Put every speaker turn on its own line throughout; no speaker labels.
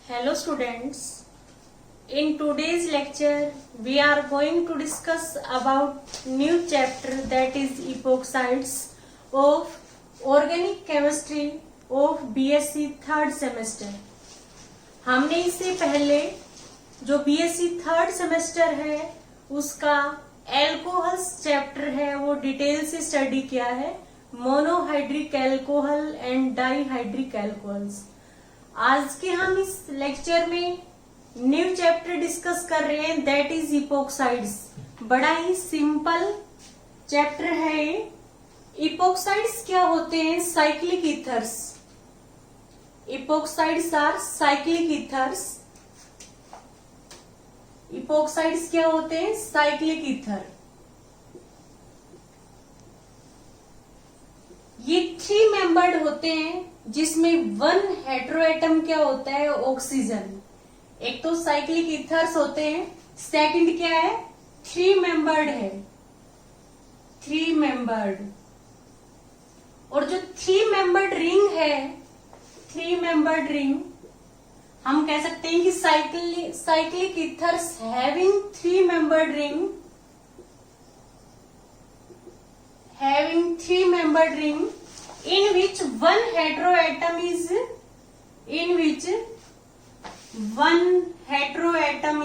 Hello students, in today's lecture we are going to discuss about new chapter that is epoxides of organic chemistry of BSc third semester। हमने इससे पहले जो BSc third semester है उसका alcohols chapter है वो detail से study किया है, monohydric alcohol and dihydric alcohols. आज के हम इस लेक्चर में न्यू चैप्टर डिस्कस कर रहे हैं दैट इज इपोक्साइड्स। बड़ा ही सिंपल चैप्टर है ये। इपोक्साइड्स क्या होते हैं? Cyclic ethers. Epoxides are cyclic ethers. Epoxides क्या होते हैं? Cyclic ether. ये 3 मेंबर्ड होते हैं जिसमें 1 हेटेरोएटम क्या होता है? ऑक्सीजन। एक तो साइक्लिक ईथर्स होते हैं, सेकंड क्या है? 3 मेंबर्ड है, 3 मेंबर्ड। और जो 3 मेंबर्ड रिंग है, 3 मेंबर्ड रिंग, हम कह सकते हैं कि cyclic ethers having 3 membered ring, having 3 membered ring in which one heteroatom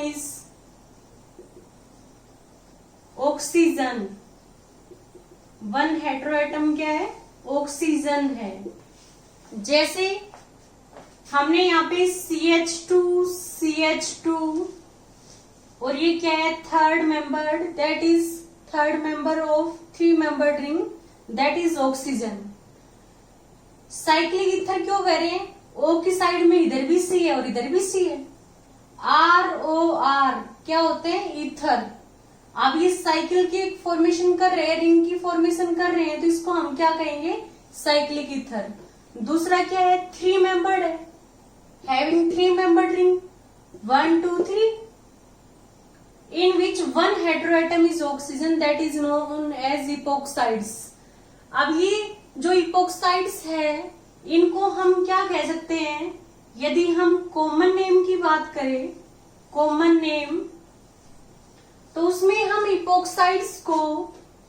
is oxygen। One heteroatom क्या है? ऑक्सीजन है। जैसे हमने यहाँ पे CH2 और ये क्या है? Third membered, that is third member of 3 membered ring, that is oxygen. Cyclic ether क्यों कह रहे हैं? O की साइड में इधर भी C है और इधर भी C है। ROR क्या होते हैं? ईथर। अब ये साइकिल की एक फॉर्मेशन कर रहे हैं, रिंग की फॉर्मेशन कर रहे हैं, तो इसको हम क्या कहेंगे? Cyclic ether. दूसरा क्या है? 3 मेंबर्ड है, having 3 membered ring 1 2 3 in which one heteroatom is oxygen, that is known as epoxides। अब ये जो epoxides है इनको हम क्या कह सकते हैं? यदि हम कॉमन नेम की बात करें, कॉमन नेम, तो उसमें हम epoxides को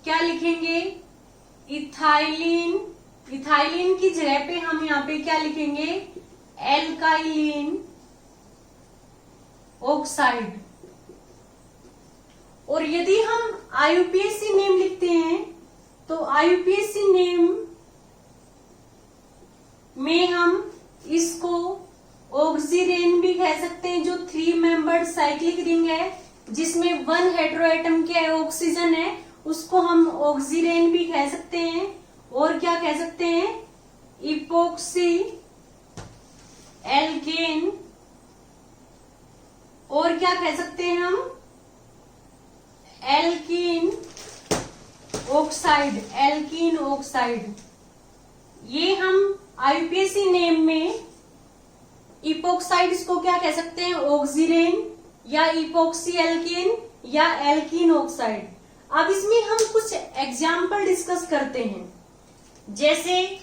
क्या लिखेंगे? इथाइलिन। इथाइलिन की जगह पे हम यहाँ पे क्या लिखेंगे? एल्काइलिन ऑक्साइड। और यदि हम IUPAC नेम लिखते हैं तो IUPAC नेम में हम इसको ऑक्सीरेन भी कह सकते हैं, जो 3 मेंबर्ड साइक्लिक रिंग है जिसमें 1 हेटेरोएटम क्या है? ऑक्सीजन है, उसको हम ऑक्सीरेन भी कह सकते हैं। और क्या कह सकते हैं? Epoxy alkane. और क्या कह सकते हैं हम? Alkene oxide, alkene oxide. ये हम IUPAC नेम में इपोक्साइड्स को क्या कह सकते हैं? ऑक्सीरेन या इपोक्सी एल्कीन या एल्कीन ऑक्साइड। अब इसमें हम कुछ एग्जाम्पल डिस्कस करते हैं। जैसे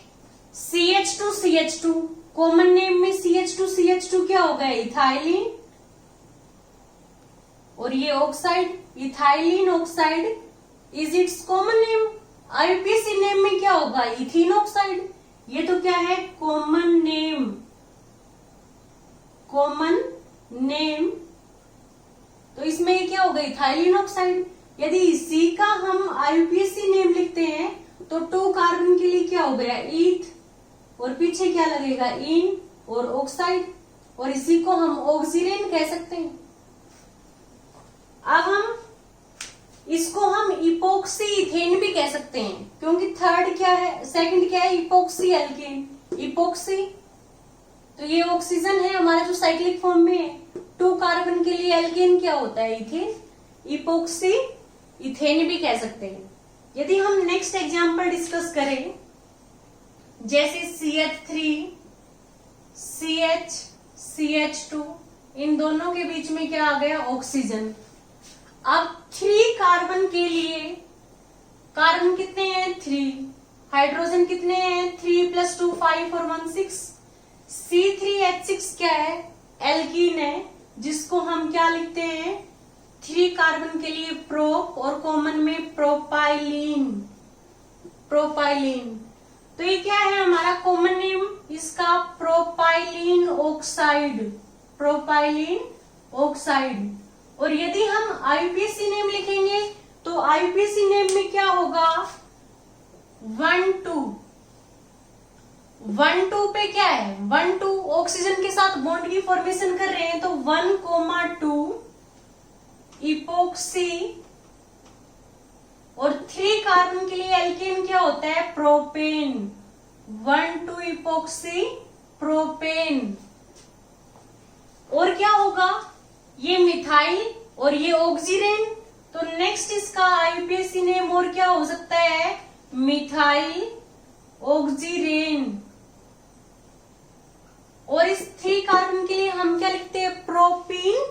CH2 कॉमन नेम में CH2 क्या होगा? इथाइलिन। और ये oxide ethylene oxide is it's common name. IUPAC name में क्या होगा? Ethene oxide. ये तो क्या है? Common name, common name. तो इसमें ये क्या होगा? Ethylene oxide. यदि इसी का हम IUPAC नेम लिखते हैं तो 2 कार्बन के लिए क्या हो गया? ईथ। और पीछे क्या लगेगा? इन और ऑक्साइड। और इसी को हम ऑक्सीरेन कह सकते हैं। अब हम इसको हम इपोक्सी इथेन भी कह सकते हैं, क्योंकि थर्ड क्या है? सेकंड क्या है? Epoxy alkene. इपोक्सी तो ये ऑक्सीजन है हमारा जो साइक्लिक फॉर्म में है। 2 कार्बन के लिए एल्केन क्या होता है? इथेन। इपोक्सी इथेन भी कह सकते हैं। यदि हम नेक्स्ट एग्जांपल डिस्कस करें, जैसे CH3 CH2, इन दोनों के बीच में क्या आ गया? ऑक्सीजन। अब 3 कार्बन के लिए कार्बन कितने हैं? 3। हाइड्रोजन कितने हैं? 3 + 2 5 और 1 6। C3H6 क्या है? जिसको हम क्या लिखते हैं, 3 कार्बन के लिए प्रोप और कॉमन में प्रोपाइलीन। प्रोपाइलीन, तो ये क्या है हमारा कॉमन नेम इसका, प्रोपाइलीन ऑक्साइड। Propylene oxide. और यदि हम आईपीएसी नेम लिखेंगे तो आईपीएसी नेम में क्या होगा, 1,2 पे क्या है, 1,2 ऑक्सीजन के साथ बॉन्ड की फॉर्मेशन कर रहे हैं, तो 1,2 इपोक्सी। और 3 कार्बन के लिए एल्केन क्या होता है, प्रोपेन। 1,2 epoxy propane. और क्या होगा, ये मिथाइल और ये ऑक्सीरेन, तो नेक्स्ट इसका आईपीएसी नेम और क्या हो सकता है, मिथाइल ऑक्सीरेन। और इस 3 कार्बन के लिए हम क्या लिखते हैं, propene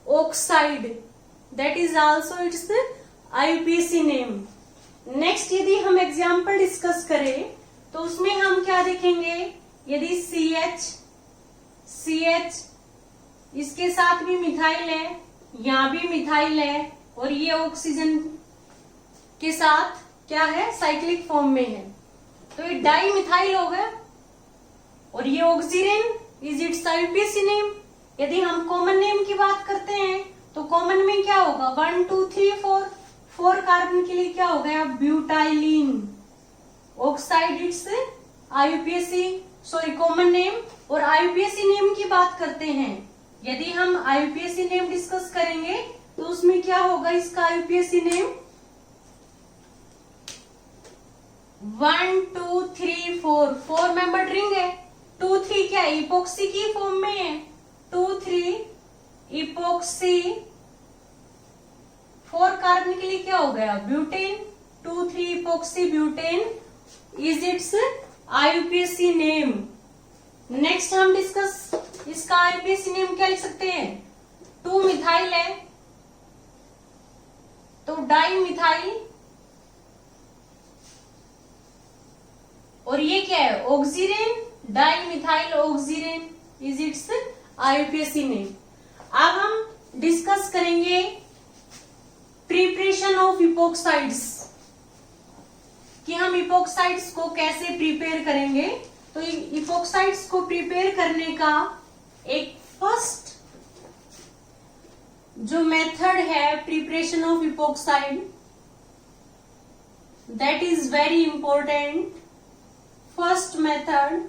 oxide, that is also it's IUPAC name. Next यदि हम एग्जाम्पल डिस्कस करें तो उसमें हम क्या देखेंगे, यदि CH इसके साथ भी मिथाइल है, यहां भी मिथाइल है, और ये ऑक्सीजन के साथ क्या है, साइक्लिक फॉर्म में है, तो ये डाई मिथाइल हो गया। और ये oxirane is its IUPAC name. यदि हम कॉमन नेम की बात करते हैं तो कॉमन में क्या होगा, 1 2 3 4 कार्बन के लिए क्या हो गया, butylene oxide, it's IUPAC common name. और आईपीएसी नेम की बात करते हैं, यदि हम आईपीएसी नेम डिस्कस करेंगे तो उसमें क्या होगा, इसका आईपीएसी नेम 1 2 3 4 मेंबर रिंग है। 2 3 क्या है, इपोक्सी की फॉर्म में है, 2 3 इपोक्सी। 4 कार्बन के लिए क्या हो गया, butane. 2 3 epoxy butane is its IUPAC name. Next हम डिस्कस इसका आईपीएसी नेम क्या लिख सकते हैं, 2 मिथाइल है तो डाई मिथाइल, और ये क्या है, oxirane, dimethyl oxirane is its IUPAC name. अब हम डिस्कस करेंगे प्रिपरेशन ऑफ इपोक्साइड्स, कि हम इपोक्साइड्स को कैसे प्रिपेयर करेंगे। तो इपोक्साइड्स को प्रिपेयर करने का एक फर्स्ट जो मेथड है preparation of epoxide, that is very important. First method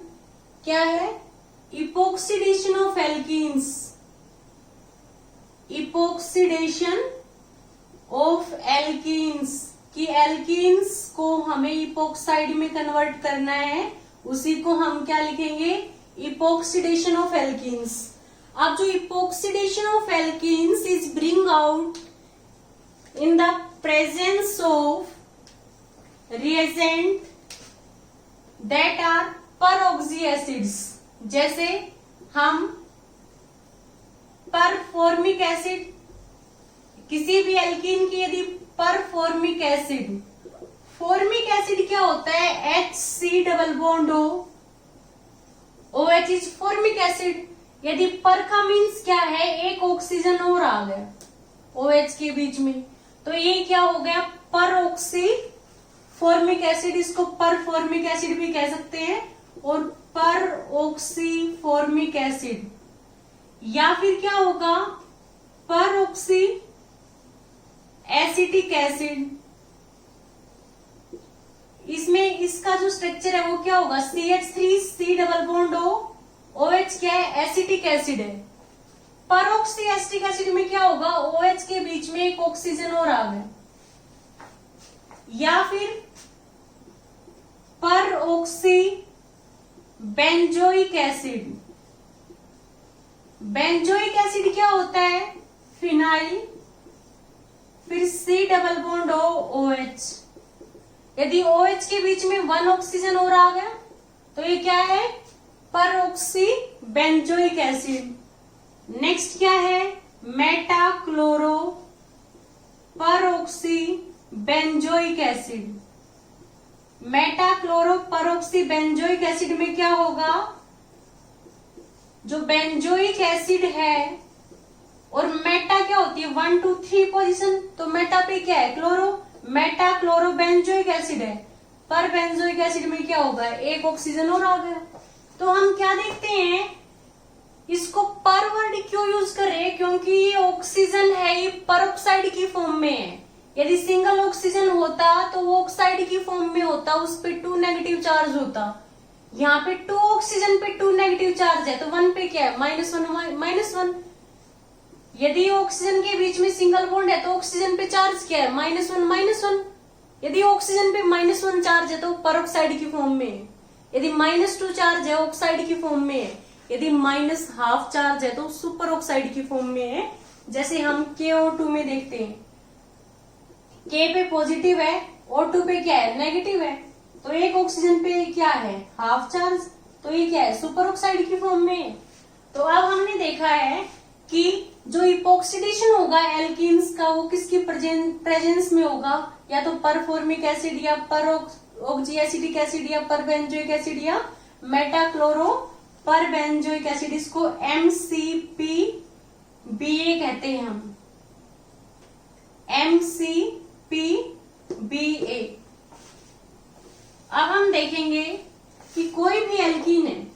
क्या है, इपोक्सीडेशन ऑफ एल्कीन्स। इपोक्सीडेशन ऑफ एल्कीन्स, कि एल्कीन्स को हमें इपोक्साइड में कन्वर्ट करना है, उसी को हम क्या लिखेंगे, इपोक्सीडेशन ऑफ एल्कीन्स। अब जो epoxidation of alkenes is bring out in the presence of reagent that are peroxy acids, जैसे हम परफॉर्मिक एसिड, किसी भी एल्कीन की यदि परफॉर्मिक एसिड, फॉर्मिक एसिड क्या होता है, HC double bond OH is formic acid. यदि पर का मीन्स क्या है, एक ऑक्सीजन और आ गया OH के बीच में, तो ये क्या हो गया, परऑक्सी फॉर्मिक एसिड, इसको परफॉर्मिक एसिड भी कह सकते हैं, और परऑक्सी फॉर्मिक एसिड। या फिर क्या होगा, परऑक्सी एसिटिक एसिड, इसमें इसका जो स्ट्रक्चर है वो क्या होगा, CH3C डबल बॉन्ड OH क्या है, एसिटिक एसिड है। परऑक्सी एसिटिक एसिड में क्या होगा, OH के बीच में एक ऑक्सीजन और आ गया। या फिर परऑक्सी बेंजोइक एसिड, बेंजोइक एसिड क्या होता है, फिनाइल, फिर C डबल बॉन्ड OH, यदि OH के बीच में 1 ऑक्सीजन और आ गया तो ये क्या है, परऑक्सी बेंजोइक एसिड। नेक्स्ट क्या है, metachloro परऑक्सी benzoic acid. Metachloro परऑक्सी benzoic acid में क्या होगा, जो बेंजोइक एसिड है और मेटा क्या होती है 1 2 3 पोजीशन, तो मेटा पे क्या है chloro, Meta chloro benzoic acid है, पर बेंजोइक एसिड में क्या होगा एक ऑक्सीजन और आ गया। तो हम क्या देखते हैं, इसको पर वर्ड क्यों यूज कर रहे हैं, क्योंकि ये ऑक्सीजन है, ये परऑक्साइड की फॉर्म में है। यदि सिंगल ऑक्सीजन होता तो वो ऑक्साइड की फॉर्म में होता, उस पे 2 नेगेटिव चार्ज होता। यहाँ पे 2 ऑक्सीजन पे 2 नेगेटिव चार्ज है, तो 1 पे क्या है -1 यदि ऑक्सीजन के बीच में सिंगल बॉन्ड है तो ऑक्सीजन पे चार्ज क्या है -1 यदि ऑक्सीजन पे -1 चार्ज है तो परऑक्साइड की फॉर्म में है, यदि -2 चार्ज है ऑक्साइड की फॉर्म में है, यदि -1/2 चार्ज है तो सुपर ऑक्साइड की फॉर्म में है। जैसे हम KO2 में देखते हैं, K पे पॉजिटिव है, O2 पे क्या है नेगेटिव है, तो एक ऑक्सीजन पे क्या है हाफ चार्ज, तो ये क्या है सुपर ऑक्साइड की फॉर्म में है। तो अब हमने देखा है कि जो इपोक्सिडेशन होगा एल्कीन्स का वो किसकी प्रेजेंस में होगा, या तो परफॉर्मिक एसिड या पर ऑक्जीएसिटिक एसिड या पर बेंजोइक एसिड या मेटाक्लोरो पर बेंजोइक एसिड, इसको MCPBA कहते हैं हम, MCPBA। अब हम देखेंगे कि कोई भी एल्कीन है,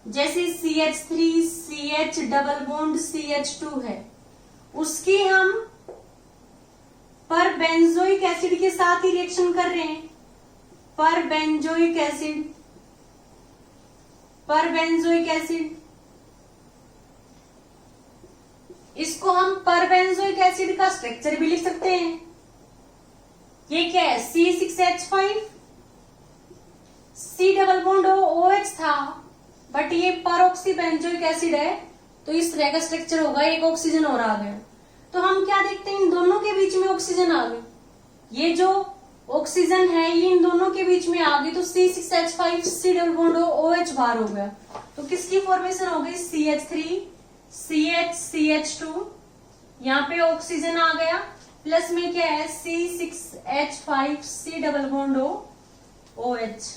जैसे CH3 CH double bond CH2 है, उसकी हम पर बेंजोइक एसिड के साथ ही रिएक्शन कर रहे हैं, पर बेंजोइक एसिड इसको हम पर बेंजोइक एसिड का स्ट्रक्चर भी लिख सकते हैं। ये क्या है C6H5 C double bond OH था, बट ये परऑक्सी बेंजोइक एसिड है, तो इस तरह का स्ट्रक्चर होगा, एक ऑक्सीजन और आ गया। तो हम क्या देखते हैं इन दोनों के बीच में ऑक्सीजन आ गई, ये जो ऑक्सीजन है ये इन दोनों के बीच में आ गई, तो C6H5 C double bond OH बाहर हो गया, तो किसकी फॉर्मेशन हो गई CH3 CH CH2, यहाँ पे ऑक्सीजन आ गया, प्लस में क्या है C6H5 C double bond OH।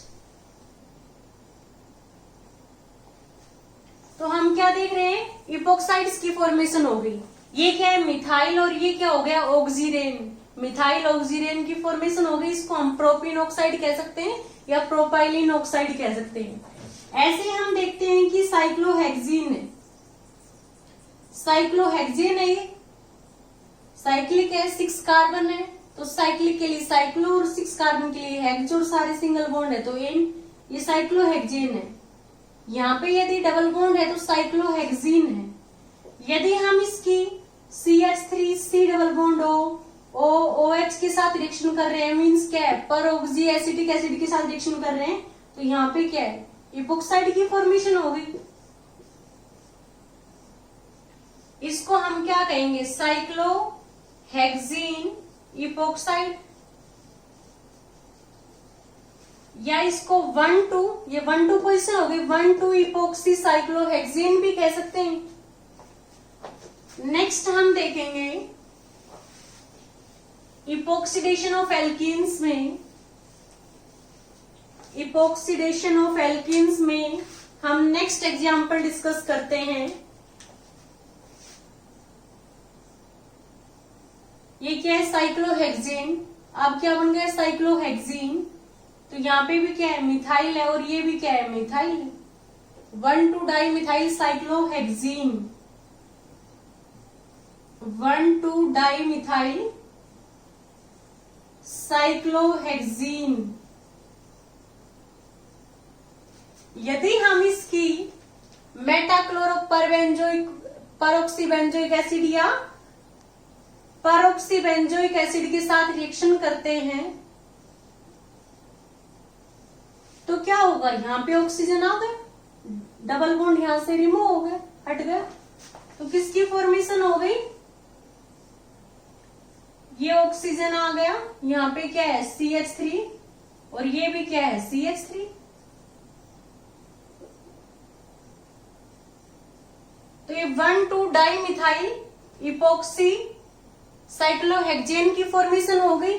तो हम क्या देख रहे हैं इपोक्साइड्स की फॉर्मेशन हो गई, ये क्या है मिथाइल और ये क्या हो गया ऑक्सीरेन, मिथाइल ऑक्सीरेन की फॉर्मेशन हो गई, इसको हम प्रोपीन ऑक्साइड कह सकते हैं या प्रोपाइलिन ऑक्साइड कह सकते हैं। ऐसे हम देखते हैं कि साइक्लोहेक्सीन है, साइक्लोहेक्सीन है, ये साइक्लिक है, 6 कार्बन है, तो साइक्लिक के लिए साइक्लो और 6 कार्बन के लिए हेक्स और सारे सिंगल बॉन्ड है, तो ये साइक्लोहेक्सीन है। यहाँ पे यदि डबल बॉन्ड है तो साइक्लोहेक्सीन है। यदि हम इसकी CH3 C double bond OH के साथ रिएक्शन कर रहे हैं, मीन्स क्या है पर ऑक्सीएसिटिक एसिड के साथ रिएक्शन कर रहे हैं, तो यहाँ पे क्या है इपोक्साइड की फॉर्मेशन हो गई। इसको हम क्या कहेंगे साइक्लोहेक्सीन इपोक्साइड, या इसको 1,2 ये 1,2 पोजिशन हो गई, 1,2 इपोक्सी साइक्लोहेक्सीन भी कह सकते हैं। नेक्स्ट हम देखेंगे इपोक्सीडेशन ऑफ एल्कीन्स में, इपोक्सीडेशन ऑफ एल्कीन्स में हम नेक्स्ट एग्जांपल डिस्कस करते हैं। ये क्या है साइक्लोहेक्सीन, अब क्या बन गया साइक्लोहेक्सीन, तो यहाँ पे भी क्या है मिथाइल है और ये भी क्या है methyl, 1,2 di methyl cyclohexene, 1,2 di methyl cyclohexene. यदि हम इसकी मेटाक्लोरो परऑक्सी बेंजोइक एसिड या परऑक्सी बेंजोइक एसिड के साथ रिएक्शन करते हैं तो क्या होगा, यहाँ पे ऑक्सीजन आ गया, डबल बॉन्ड यहां से रिमूव हो गया, हट गया, तो किसकी फॉर्मेशन हो गई, ये ऑक्सीजन आ गया, यहाँ पे क्या है CH3 और ये भी क्या है CH3। तो ये 1,2 डाई मिथाइल इपोक्सी साइक्लोहेक्सेन की फॉर्मेशन हो गई।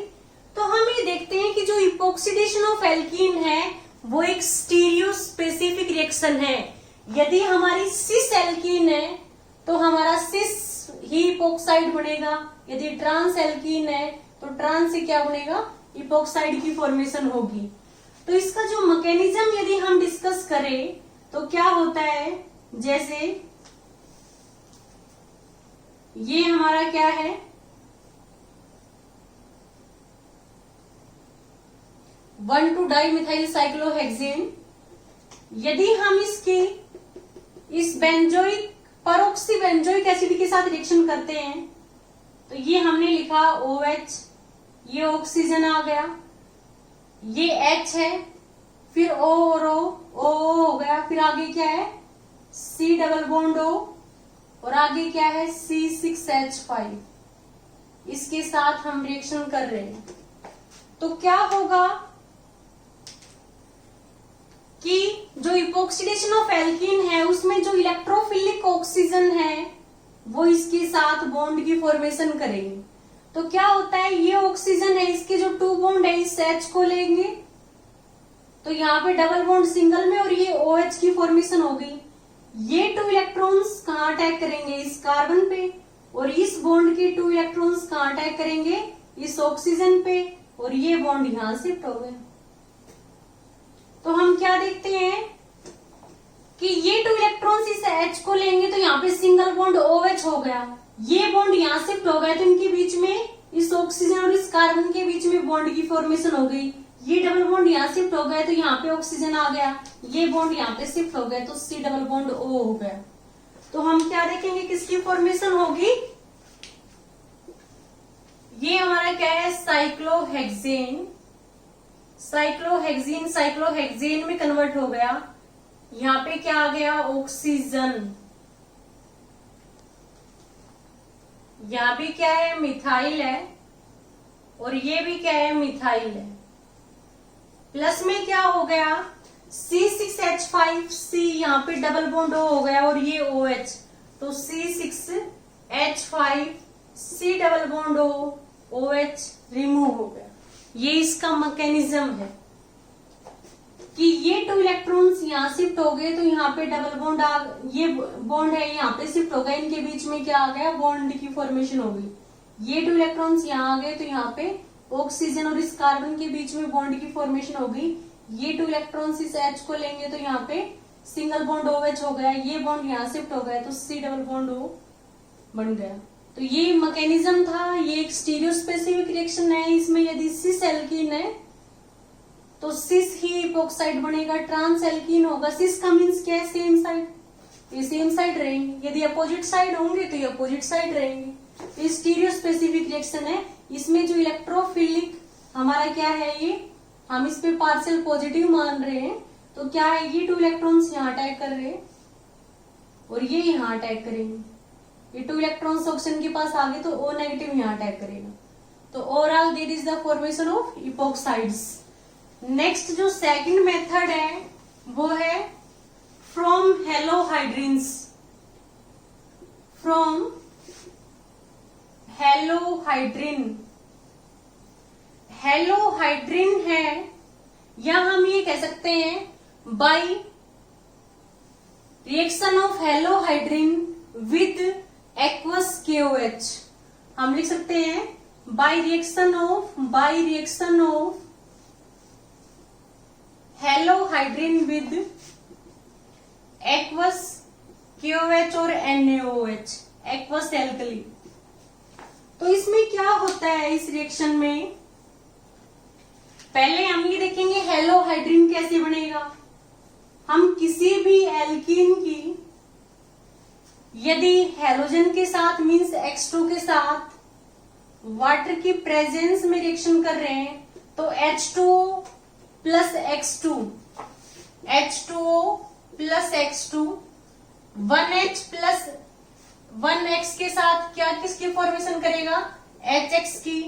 तो हम ये देखते हैं कि जो इपोक्सीडेशन ऑफ एल्कीन है वो एक स्टीरियो स्पेसिफिक रिएक्शन है। यदि हमारी सिस एल्कीन है तो हमारा सिस ही इपोक्साइड बनेगा। यदि ट्रांस एल्कीन है तो ट्रांस से क्या बनेगा, इपोक्साइड की फॉर्मेशन होगी। तो इसका जो मैकेनिज्म यदि हम डिस्कस करें तो क्या होता है, जैसे ये हमारा क्या है, 1,2-डाइमिथाइल साइक्लोहेक्सेन। यदि हम इस बेंजोइक परऑक्सी बेंजोइक एसिड के साथ रिएक्शन करते हैं तो ये हमने लिखा OH, ये ऑक्सीजन आ गया, ये H है, फिर O और O हो गया, फिर आगे क्या है C डबल बॉन्ड O, और आगे क्या है C6H5। इसके साथ हम रिएक्शन कर रहे हैं तो क्या होगा कि जो इपोक्सीडेशन ऑफ एल्कीन है उसमें जो इलेक्ट्रोफिलिक ऑक्सीजन है वो इसके साथ बॉन्ड की फॉर्मेशन करेंगे। तो क्या होता है, ये ऑक्सीजन है, इसके जो 2 बॉन्ड है इस H को लेंगे तो यहाँ पे डबल बॉन्ड सिंगल में और ये OH की फॉर्मेशन हो गई। ये 2 इलेक्ट्रॉन्स कहाँ अटैक करेंगे, इस कार्बन पे, और इस बॉन्ड के 2 इलेक्ट्रॉन्स कहाँ अटैक करेंगे, इस ऑक्सीजन पे, और ये बॉन्ड यहां शिफ्ट हो गए। तो हम क्या देखते हैं कि ये 2 इलेक्ट्रॉन्स इस H को लेंगे तो यहाँ पे सिंगल बॉन्ड OH हो गया, ये बॉन्ड यहां शिफ्ट हो गया तो इनके बीच में, इस ऑक्सीजन और इस कार्बन के बीच में बॉन्ड की फॉर्मेशन हो गई। ये डबल बॉन्ड यहाँ शिफ्ट हो गया तो यहाँ पे ऑक्सीजन आ गया, ये बॉन्ड यहाँ पे शिफ्ट हो गया तो C डबल बॉन्ड O हो गया। तो हम क्या देखेंगे किसकी फॉर्मेशन होगी, ये हमारा क्या है साइक्लोहेक्सेन, साइक्लोहेक्सेन साइक्लोहेक्सेन में कन्वर्ट हो गया। यहाँ पे क्या आ गया ऑक्सीजन, यहाँ भी क्या है मिथाइल है, और ये भी क्या है मिथाइल है। प्लस में क्या हो गया C6H5, C यहाँ पे डबल बॉन्ड O हो गया और ये OH, तो C6H5 C double bond O OH remove हो गया। ये इसका मैकेनिज्म है कि ये 2 इलेक्ट्रॉन्स यहाँ शिफ्ट हो गए तो यहाँ पे डबल बॉन्ड ये बॉन्ड है यहाँ पे शिफ्ट हो गया, इनके बीच में क्या आ गया बॉन्ड की फॉर्मेशन हो गई। ये 2 इलेक्ट्रॉन्स यहाँ आ गए तो यहाँ पे ऑक्सीजन और इस कार्बन के बीच में बॉन्ड की फॉर्मेशन हो गई। ये 2 इलेक्ट्रॉन्स इस H को लेंगे तो यहाँ पे सिंगल बॉन्ड OH हो गया, ये बॉन्ड यहाँ शिफ्ट हो गया तो C डबल बॉन्ड O बन गया। तो ये मैकेनिज्म था, ये एक स्टीरियो स्पेसिफिक रिएक्शन है। इसमें यदि सिस एल्कीन है तो सिस ही इपोक्साइड बनेगा, ट्रांस एल्कीन होगा, सिस का मीन्स क्या है सेम साइड, ये सेम साइड रहेंगे, यदि अपोजिट साइड होंगे तो ये अपोजिट साइड रहेंगे। तो स्टीरियो स्पेसिफिक रिएक्शन है। इसमें जो इलेक्ट्रोफिलिक हमारा क्या है, ये हम इस पे पार्शियल पॉजिटिव मान रहे हैं तो क्या है ये 2 इलेक्ट्रॉन्स यहाँ अटैक कर रहे हैं और ये यहाँ अटैक करेंगे। ये 2 इलेक्ट्रॉन्स ऑक्सीजन के पास आ गए तो O नेगेटिव यहाँ अटैक करेगा। तो overall there is the formation of epoxides. Next जो सेकंड मेथड है वो है from halohydrins, from halohydrin. Halohydrin है या हम ये कह सकते हैं by reaction of halohydrin with aqueous KOH। हम लिख सकते हैं by reaction of halohydrin with aqueous KOH और NaOH, एक्वस एल्कली। तो इसमें क्या होता है इस रिएक्शन में, पहले हम ये देखेंगे हेलोहाइड्रिन कैसे बनेगा। हम किसी भी एल्कीन की यदि हेलोजन के साथ मींस X2 के साथ वाटर की प्रेजेंस में रिएक्शन कर रहे हैं तो H2O plus X2, H2O plus X2, 1H plus 1X के साथ क्या किसकी फॉर्मेशन करेगा HX की,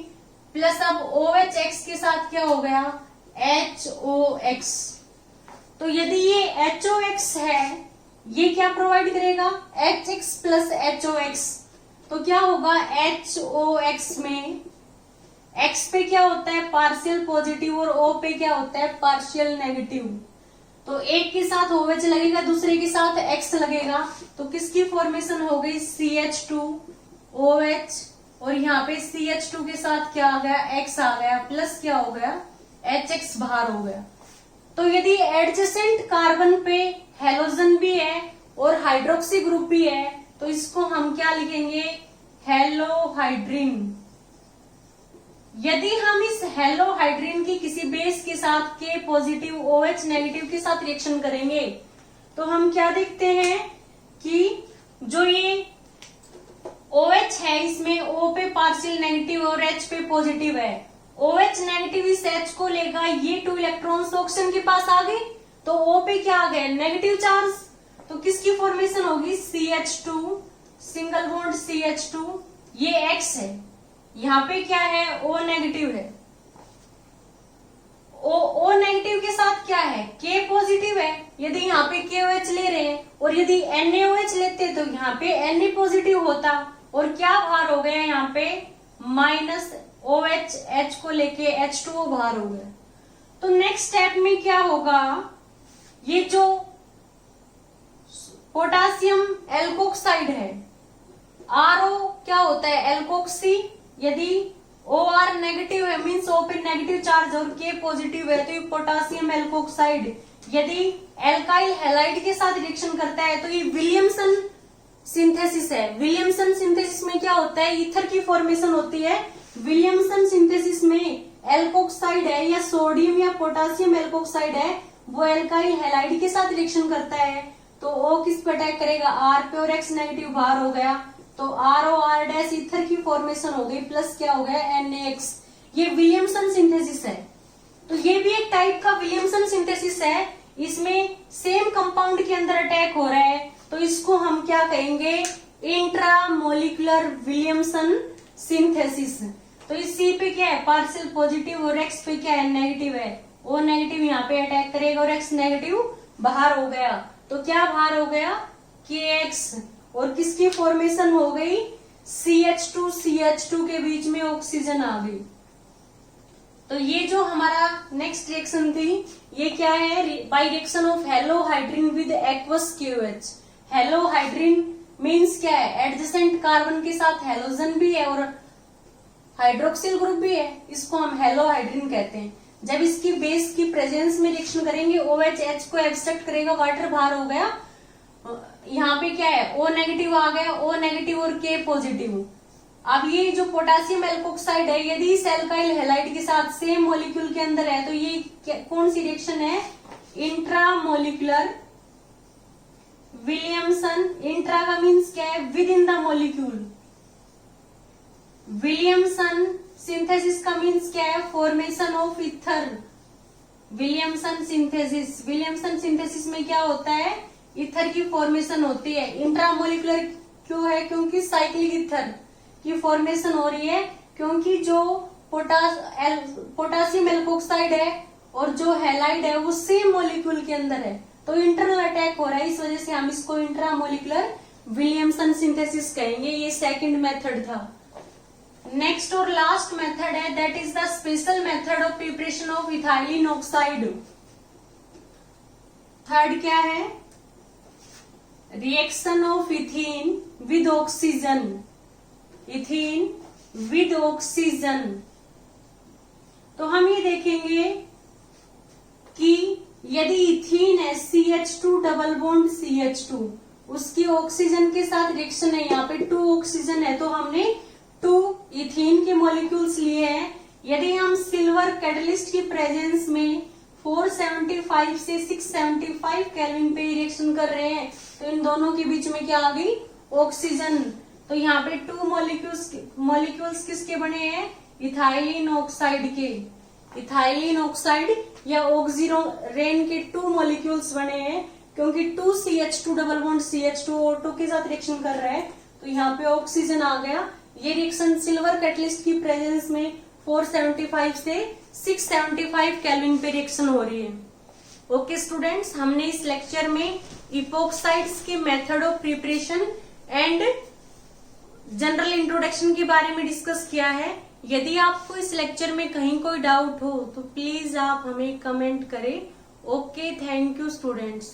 प्लस अब OHX के साथ क्या हो गया HOX। तो यदि ये HOX है ये क्या प्रोवाइड करेगा HX प्लस HOX, तो क्या होगा HOX में X पे क्या होता है पार्शियल पॉजिटिव और O पे क्या होता है पार्शियल नेगेटिव। तो एक के साथ OH लगेगा दूसरे के साथ X लगेगा तो किसकी फॉर्मेशन हो गई CH2 OH और यहाँ पे CH2 के साथ क्या आ गया, X आ गया, प्लस क्या हो गया, HX बाहर हो गया। तो यदि एडजेसेंट कार्बन पे हेलोजन भी है और हाइड्रोक्सी ग्रुप भी है तो इसको हम क्या लिखेंगे, हेलोहाइड्रिन। यदि हम इस हेलोहाइड्रिन की किसी बेस के साथ K पॉजिटिव OH नेगेटिव के साथ रिएक्शन करेंगे तो हम क्या देखते हैं कि जो ये OH है इसमें O पे पार्शियल नेगेटिव और H पे पॉजिटिव है। OH नेगेटिव इस H को लेगा, ये 2 इलेक्ट्रॉन्स ऑक्सीजन के पास आ गए तो O पे क्या आ गए, नेगेटिव चार्ज। तो किसकी फॉर्मेशन होगी, CH2 सिंगल बॉन्ड CH2, ये X है, यहाँ पे क्या है, O नेगेटिव है। O नेगेटिव के साथ क्या है, K पॉजिटिव है। यदि यहाँ पे KOH ले रहे हैं और यदि NaOH लेते तो यहाँ पे Na पॉजिटिव होता और क्या बाहर हो गया, यहाँ पे माइनस OH, H को लेके H2O बाहर हो गया। तो नेक्स्ट स्टेप में क्या होगा, ये जो पोटासियम एल्कोक्साइड है, RO क्या होता है, एल्कोक्सी। यदि OR नेगेटिव है मीन्स O पे नेगेटिव चार्ज और K पॉजिटिव है तो ये पोटासियम एल्कोक्साइड यदि एल्काइल हैलाइड के साथ रिएक्शन करता है तो ये विलियमसन सिंथेसिस है। विलियमसन सिंथेसिस में क्या होता है, ईथर की फॉर्मेशन होती है। विलियमसन सिंथेसिस में एल्कोक्साइड है या सोडियम या पोटासियम एल्कोक्साइड है वो एल्काइल हैलाइड के साथ रिएक्शन करता है तो O किस पे अटैक करेगा, R पे, और X नेगेटिव बाहर हो गया तो ROR डैश ईथर की फॉर्मेशन हो गई, प्लस क्या हो गया, NaX। ये विलियमसन सिंथेसिस है। तो ये भी एक टाइप का विलियमसन सिंथेसिस है, इसमें सेम कंपाउंड के अंदर अटैक हो रहा है तो इसको हम क्या कहेंगे, इंट्रामोलिकुलर विलियमसन सिंथेसिस। तो इस C पे क्या है, पार्शियल पॉजिटिव और X पे क्या है, नेगेटिव है। O नेगेटिव यहाँ पे अटैक करेगा और X नेगेटिव बाहर हो गया तो क्या बाहर हो गया, KX, और किसकी फॉर्मेशन हो गई, CH2 के बीच में ऑक्सीजन आ गई। तो ये जो हमारा नेक्स्ट रिएक्शन थी ये क्या है, bye reaction of halohydrin with aqueous KOH। Halohydrin means क्या है, एडजेसेंट कार्बन के साथ हेलोजन भी है और हाइड्रोक्सिल ग्रुप भी है, इसको हम हेलोहाइड्रिन कहते हैं। जब इसकी बेस की प्रेजेंस में रिएक्शन करेंगे OH H को एब्स्ट्रैक्ट करेगा, वाटर बाहर हो गया, यहाँ पे क्या है, O नेगेटिव आ गया, O नेगेटिव और K पॉजिटिव। अब ये जो पोटासियम एल्कोक्साइड है यदि इस एल्काइल हैलाइड के साथ सेम मॉलिक्यूल के अंदर है तो ये कौन सी रिएक्शन है, इंट्रामोलिकुलर विलियमसन। इंट्रा का मीन्स क्या है, with in the molecule. Williamson synthesis का मीन्स क्या है, formation of ether. Williamson synthesis, Williamson synthesis में क्या होता है, ईथर की फॉर्मेशन होती है। इंट्रामोलिकुलर क्यों है, क्योंकि साइक्लिक ईथर की फॉर्मेशन हो रही है, क्योंकि जो पोटासियम एल्कोक्साइड है और जो हैलाइड है वो सेम मॉलिक्यूल के अंदर है तो इंटरनल अटैक हो रहा है, इस वजह से हम इसको इंट्रामोलिकुलर विलियमसन सिंथेसिस कहेंगे। ये सेकंड मेथड था। नेक्स्ट और लास्ट मेथड है that is the special method of preparation of ethylene oxide. Third क्या है, reaction of ethene with oxygen. Ethene with oxygen, तो हम ये देखेंगे कि यदि इथीन है CH2 डबल बॉन्ड CH2, उसकी ऑक्सीजन के साथ रिएक्शन है, यहाँ पे 2 ऑक्सीजन है तो हमने 2 इथीन के मॉलिक्यूल्स लिए हैं। यदि हम सिल्वर कैटलिस्ट की प्रेजेंस में 475 से 675 केल्विन पे रिएक्शन कर रहे हैं तो इन दोनों के बीच में क्या आ गई, ऑक्सीजन। तो यहाँ पे 2 मॉलिक्यूल्स किसके बने हैं, इथाइलिन ऑक्साइड के। इथाइलिन ऑक्साइड या ऑक्सीरेन के 2 मॉलिक्यूल्स बने हैं क्योंकि 2 CH2 double bond CH2 O2 के साथ रिएक्शन कर रहा है तो यहाँ पे ऑक्सीजन आ गया। ये रिएक्शन सिल्वर कैटलिस्ट की प्रेजेंस में 475 से 675 केल्विन पे रिएक्शन हो रही है। ओके स्टूडेंट्स, हमने इस लेक्चर में इपोक्साइड्स के method of preparation and general introduction के बारे में डिस्कस किया है। यदि आपको इस लेक्चर में कहीं कोई डाउट हो तो प्लीज आप हमें कमेंट करें। Okay, thank you students.